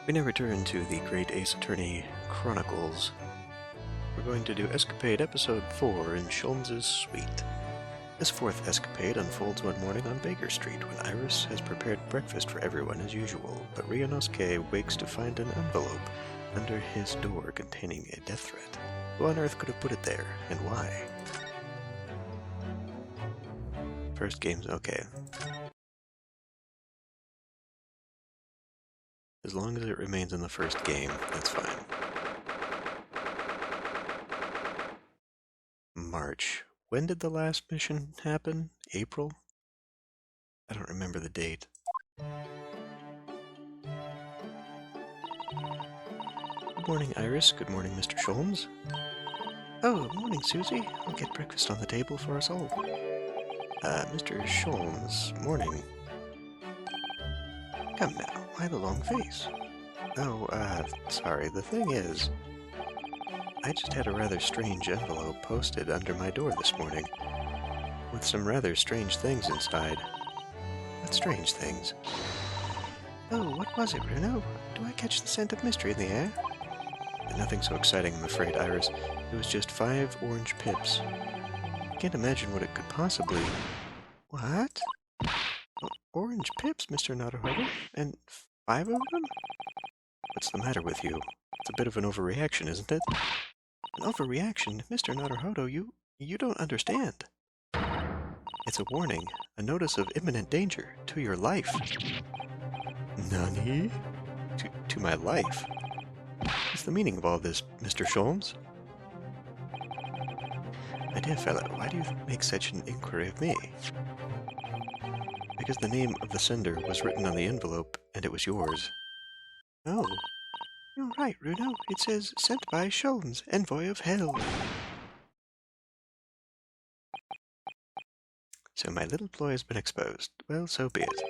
We now return to the Great Ace Attorney Chronicles. We're going to do Escapade Episode 4 in Sholmes' suite. This fourth escapade unfolds one morning on Baker Street when Iris has prepared breakfast for everyone as usual, but Ryunosuke wakes to find an envelope under his door containing a death threat. Who on earth could have put it there, and why? First game's okay. As long as it remains in the first game, that's fine. March. When did the last mission happen? April? I don't remember the date. Good morning, Iris. Good morning, Mr. Sholmes. Oh, morning, Susie. I'll get breakfast on the table for us all. Mr. Sholmes, morning. Come now, why the long face? Oh, sorry, the thing is, I just had a rather strange envelope posted under my door this morning, with some rather strange things inside. What strange things? Oh, what was it, Bruno? Do I catch the scent of mystery in the air? Nothing so exciting, I'm afraid, Iris. It was just 5 orange pips. I can't imagine what it could possibly... What? Orange pips, Mr. Naruhodo? And 5 of them? What's the matter with you? It's a bit of an overreaction, isn't it? An overreaction? Mr. Naruhodo, you don't understand. It's a warning, a notice of imminent danger to your life. Nani? To my life? What's the meaning of all this, Mr. Sholmes? My dear fellow, why do you make such an inquiry of me? Because the name of the sender was written on the envelope, and it was yours. Oh. You're right, Runo. It says, sent by Sholmes, envoy of hell. So my little ploy has been exposed. Well, so be it.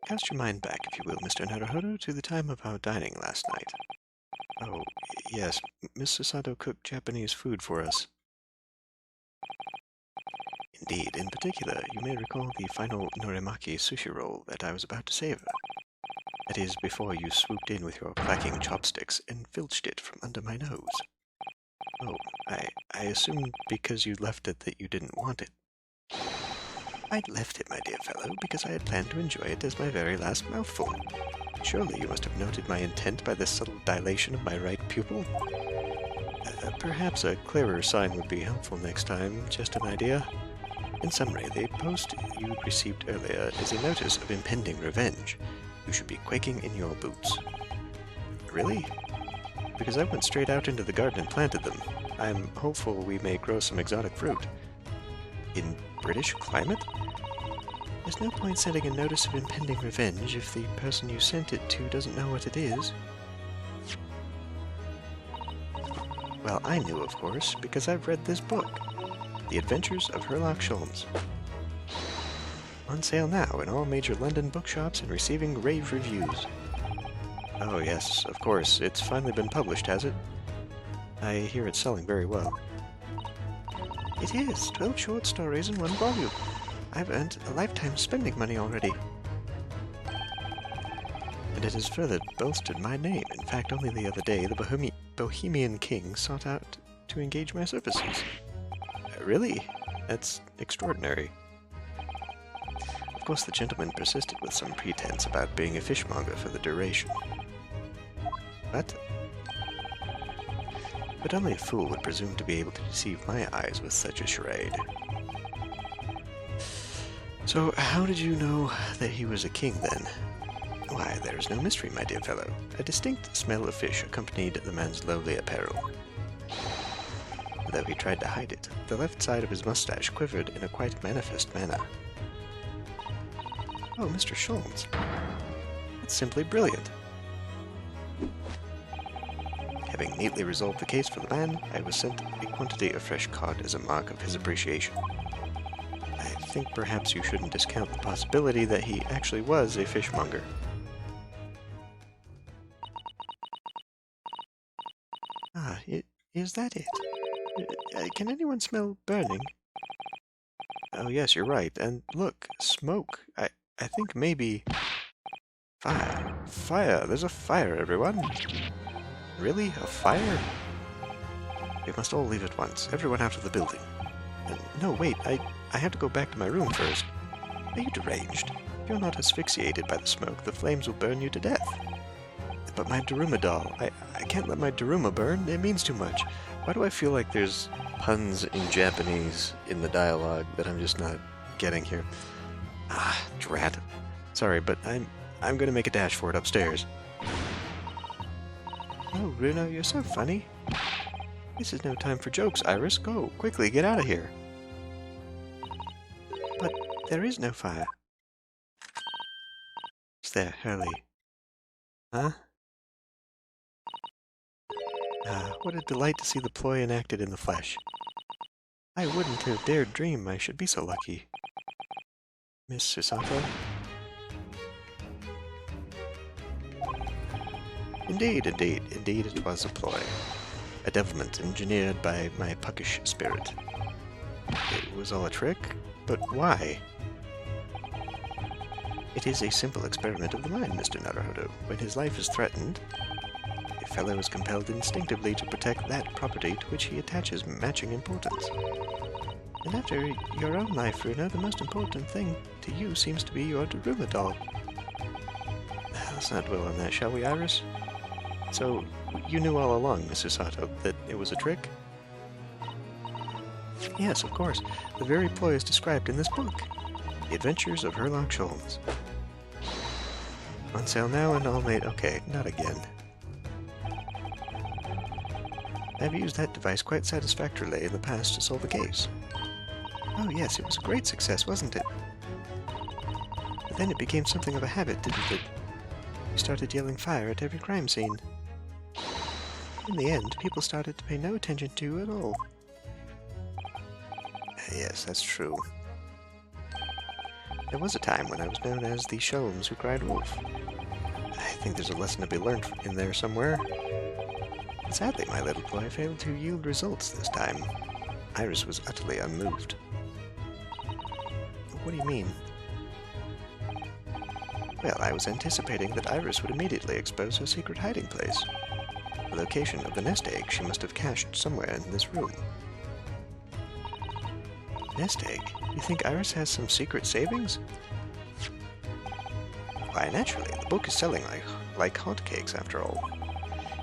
Cast your mind back, if you will, Mr. Naruhodo, to the time of our dining last night. Oh, yes, Miss Sasato cooked Japanese food for us. Indeed, in particular, you may recall the final norimaki sushi roll that I was about to savor. That is, before you swooped in with your clacking chopsticks and filched it from under my nose. Oh, I assumed because you left it that you didn't want it. I'd left it, my dear fellow, because I had planned to enjoy it as my very last mouthful. Surely you must have noted my intent by this subtle dilation of my right pupil? Perhaps a clearer sign would be helpful next time, just an idea. In summary, the post you received earlier is a notice of impending revenge. You should be quaking in your boots. Really? Because I went straight out into the garden and planted them. I'm hopeful we may grow some exotic fruit. In British climate? There's no point sending a notice of impending revenge if the person you sent it to doesn't know what it is. Well, I knew, of course, because I've read this book, The Adventures of Sherlock Sholmes. On sale now in all major London bookshops and receiving rave reviews. Oh yes, of course, it's finally been published, has it? I hear it's selling very well. It is, 12 short stories in 1 volume. I've earned a lifetime spending money already. And it has further bolstered my name. In fact, only the other day, the Bohemian King sought out to engage my services. Really? That's extraordinary. Of course, the gentleman persisted with some pretense about being a fishmonger for the duration. What? But only a fool would presume to be able to deceive my eyes with such a charade. So, how did you know that he was a king, then? Why, there is no mystery, my dear fellow. A distinct smell of fish accompanied the man's lowly apparel. Though he tried to hide it, the left side of his mustache quivered in a quite manifest manner. Oh, Mr. Sholmes. That's simply brilliant. Having neatly resolved the case for the man, I was sent a quantity of fresh cod as a mark of his appreciation. I think perhaps you shouldn't discount the possibility that he actually was a fishmonger. Ah, is that it? Can anyone smell burning? Oh yes, you're right. And look, smoke. I think maybe... Fire. Fire! There's a fire, everyone! Really? A fire? We must all leave at once. Everyone out of the building. No, wait, I have to go back to my room first. Are you deranged? If you're not asphyxiated by the smoke, the flames will burn you to death. But my Daruma doll, I can't let my Daruma burn. It means too much. Why do I feel like there's puns in Japanese in the dialogue that I'm just not getting here? Ah, drat. Sorry, but I'm gonna make a dash for it upstairs. Oh, Runo, you're so funny. This is no time for jokes, Iris. Go, quickly, get out of here. But there is no fire. Is there, Hurley? Huh? Ah, what a delight to see the ploy enacted in the flesh. I wouldn't have dared dream I should be so lucky. Miss Susato? Indeed it was a ploy. A devilment engineered by my puckish spirit. It was all a trick, but why? It is a simple experiment of the mind, Mr. Naruhodo. When his life is threatened, a fellow is compelled instinctively to protect that property to which he attaches matching importance. And after your own life, Runo, the most important thing to you seems to be your Daruma doll. Let's not dwell on that, shall we, Iris? So, you knew all along, Mrs. Sato, that it was a trick? Yes, of course. The very ploy is described in this book. The Adventures of Sherlock Holmes. On sale now and all made... Okay, not again. I've used that device quite satisfactorily in the past to solve the case. Oh yes, it was a great success, wasn't it? But then it became something of a habit, didn't it? We started yelling fire at every crime scene. In the end, people started to pay no attention to you at all. Yes, that's true. There was a time when I was known as the Sholmes who cried wolf. I think there's a lesson to be learned in there somewhere. But sadly, my little ploy failed to yield results this time. Iris was utterly unmoved. What do you mean? Well, I was anticipating that Iris would immediately expose her secret hiding place. The location of the nest egg she must have cached somewhere in this room. Nest egg? You think Iris has some secret savings? Why, naturally, the book is selling like hotcakes after all.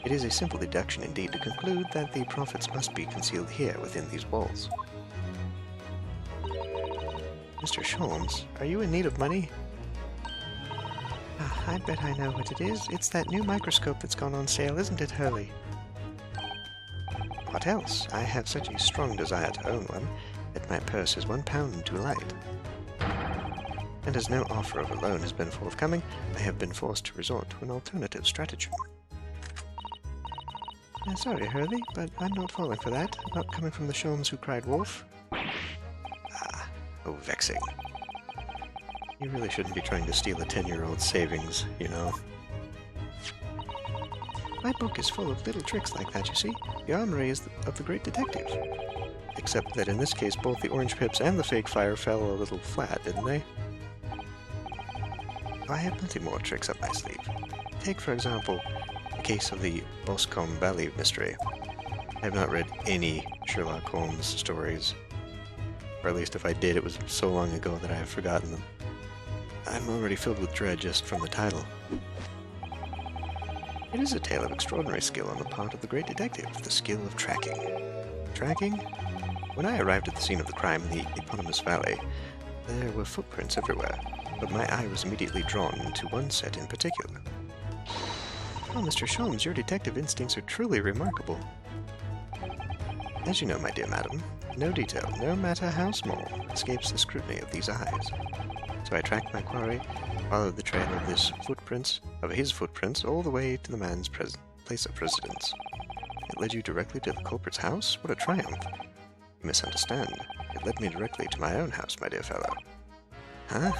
It is a simple deduction indeed to conclude that the profits must be concealed here within these walls. Mr. Sholmes, are you in need of money? I bet I know what it is. It's that new microscope that's gone on sale, isn't it, Hurley? What else? I have such a strong desire to own one that my purse is £1 too light. And as no offer of a loan has been forthcoming, I have been forced to resort to an alternative stratagem. Sorry, Hurley, but I'm not falling for that. Not coming from the Sholmes who cried wolf. Ah, oh, vexing. You really shouldn't be trying to steal a 10-year-old's savings, you know. My book is full of little tricks like that, you see. The armory is of the great detective. Except that in this case, both the orange pips and the fake fire fell a little flat, didn't they? I have plenty more tricks up my sleeve. Take, for example, the case of the Boscombe Valley mystery. I have not read any Sherlock Holmes stories. Or at least if I did, it was so long ago that I have forgotten them. I'm already filled with dread just from the title. It is a tale of extraordinary skill on the part of the great detective, the skill of tracking. Tracking? When I arrived at the scene of the crime in the eponymous valley, there were footprints everywhere, but my eye was immediately drawn to one set in particular. Oh, Mr. Sholmes, your detective instincts are truly remarkable. As you know, my dear madam, no detail, no matter how small, escapes the scrutiny of these eyes. So I tracked my quarry, followed the trail of his footprints, all the way to the man's place of residence. It led you directly to the culprit's house? What a triumph! You misunderstand. It led me directly to my own house, my dear fellow. Huh?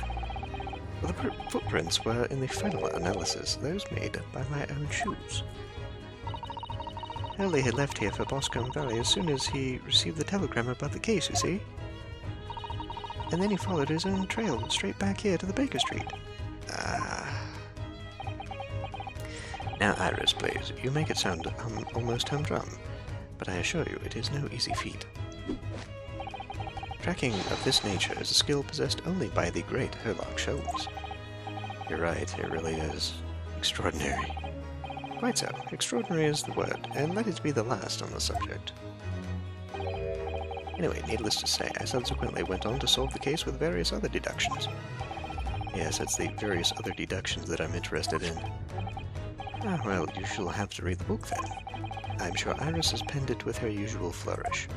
Well, the footprints were, in the final analysis, those made by my own shoes. Hurley had left here for Boscombe Valley as soon as he received the telegram about the case, you see. And then he followed his own trail straight back here to the Baker Street. Now, Iris, please, you make it sound almost humdrum, but I assure you it is no easy feat. Tracking of this nature is a skill possessed only by the great Herlock Sholmes. You're right, it really is extraordinary. Quite so, extraordinary is the word, and let it be the last on the subject. Anyway, needless to say, I subsequently went on to solve the case with various other deductions. Yes, it's the various other deductions that I'm interested in. Ah, well, you shall have to read the book then. I'm sure Iris has penned it with her usual flourish.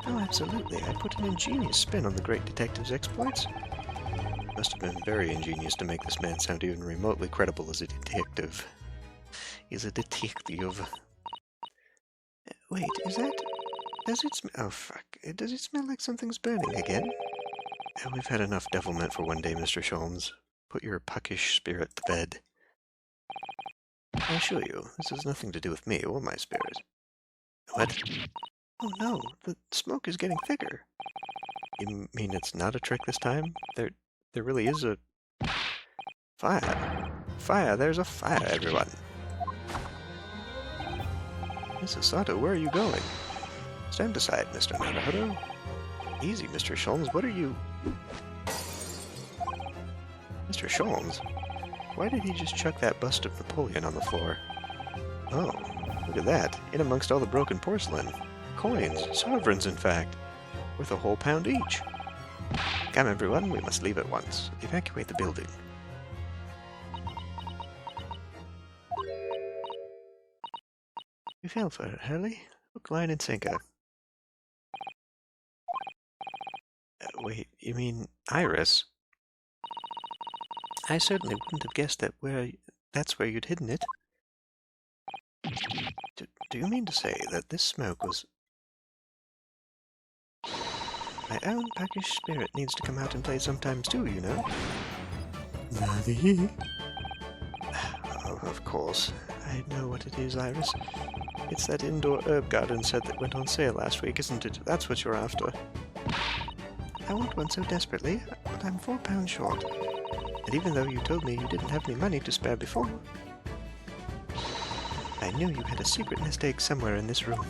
Oh, absolutely. I put an ingenious spin on the great detective's exploits. Must have been very ingenious to make this man sound even remotely credible as a detective. He's a detective. Wait, is that... Does it smell... Oh, fuck. Does it smell like something's burning again? Oh, we've had enough devilment for one day, Mr. Sholmes. Put your puckish spirit to bed. I assure you, this has nothing to do with me or my spirit. What? Oh no, the smoke is getting thicker. You mean it's not a trick this time? There really is a... Fire! Fire! There's a fire, everyone! Mrs. Sato, where are you going? Stand aside, Mr. Naruhodo. Easy, Mr. Sholmes, what are you... Mr. Sholmes? Why did he just chuck that bust of Napoleon on the floor? Oh, look at that, in amongst all the broken porcelain. Coins, sovereigns in fact, worth a whole pound each. Come everyone, we must leave at once. Evacuate the building. You fell for it, Hurley. Hook, line, and sinker. Wait, you mean Iris? I certainly wouldn't have guessed that's where you'd hidden it. Do you mean to say that this smoke was... My own puckish spirit needs to come out and play sometimes too, you know. Oh, of course. I know what it is, Iris. It's that indoor herb garden set that went on sale last week, isn't it? That's what you're after. I want one so desperately, but I'm £4 short. And even though you told me you didn't have any money to spare before, I knew you had a secret nest egg somewhere in this room.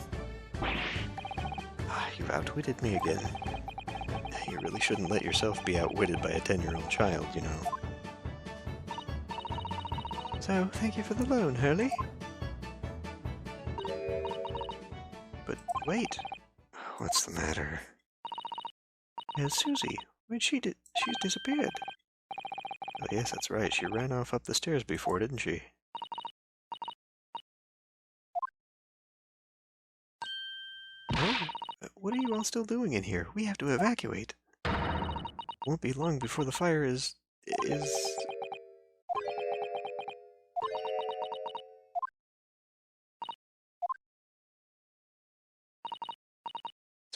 You've outwitted me again. You really shouldn't let yourself be outwitted by a 10-year-old child, you know. So, thank you for the loan, Hurley. But wait, what's the matter? Susie, where'd she's disappeared. Oh yes, that's right, she ran off up the stairs before, didn't she? Oh, what are you all still doing in here? We have to evacuate. Won't be long before the fire is...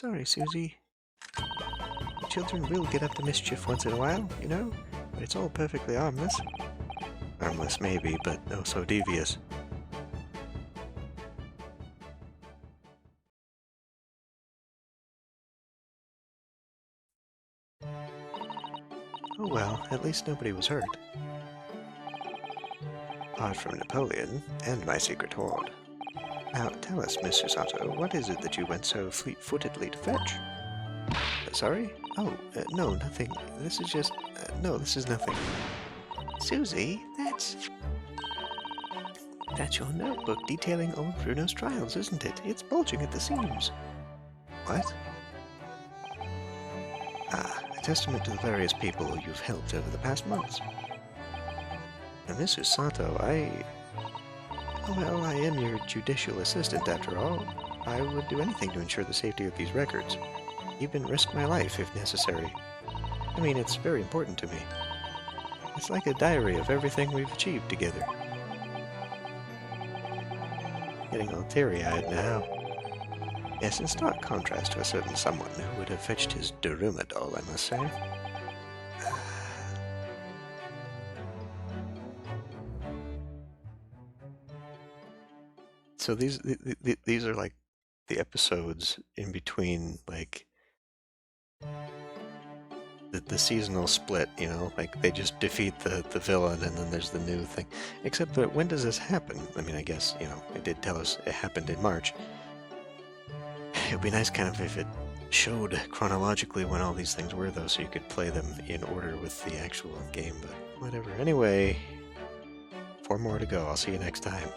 Sorry, Susie. Children will get up to mischief once in a while, you know, but it's all perfectly harmless. Harmless maybe, but oh so devious. Oh well, at least nobody was hurt. Apart from Napoleon and my secret hoard. Now tell us, Miss Sato, what is it that you went so fleet-footedly to fetch? Sorry? Oh, no, nothing. This is just... no, this is nothing. Susie, that's your notebook detailing old Bruno's trials, isn't it? It's bulging at the seams. What? Ah, a testament to the various people you've helped over the past months. Now, Mrs. Sato, well, I am your judicial assistant, after all. I would do anything to ensure the safety of these records. Even risk my life, if necessary. I mean, it's very important to me. It's like a diary of everything we've achieved together. Getting all teary-eyed now. Yes, in stark contrast to a certain someone who would have fetched his Daruma doll, I must say. So these are like the episodes in between, like the seasonal split, you know, like they just defeat the villain and then there's the new thing. Except that when does this happen? I mean, I guess, you know, it did tell us it happened in March. It would be nice kind of if it showed chronologically when all these things were, though, so you could play them in order with the actual game, but whatever. Anyway, 4 more to go. I'll see you next time.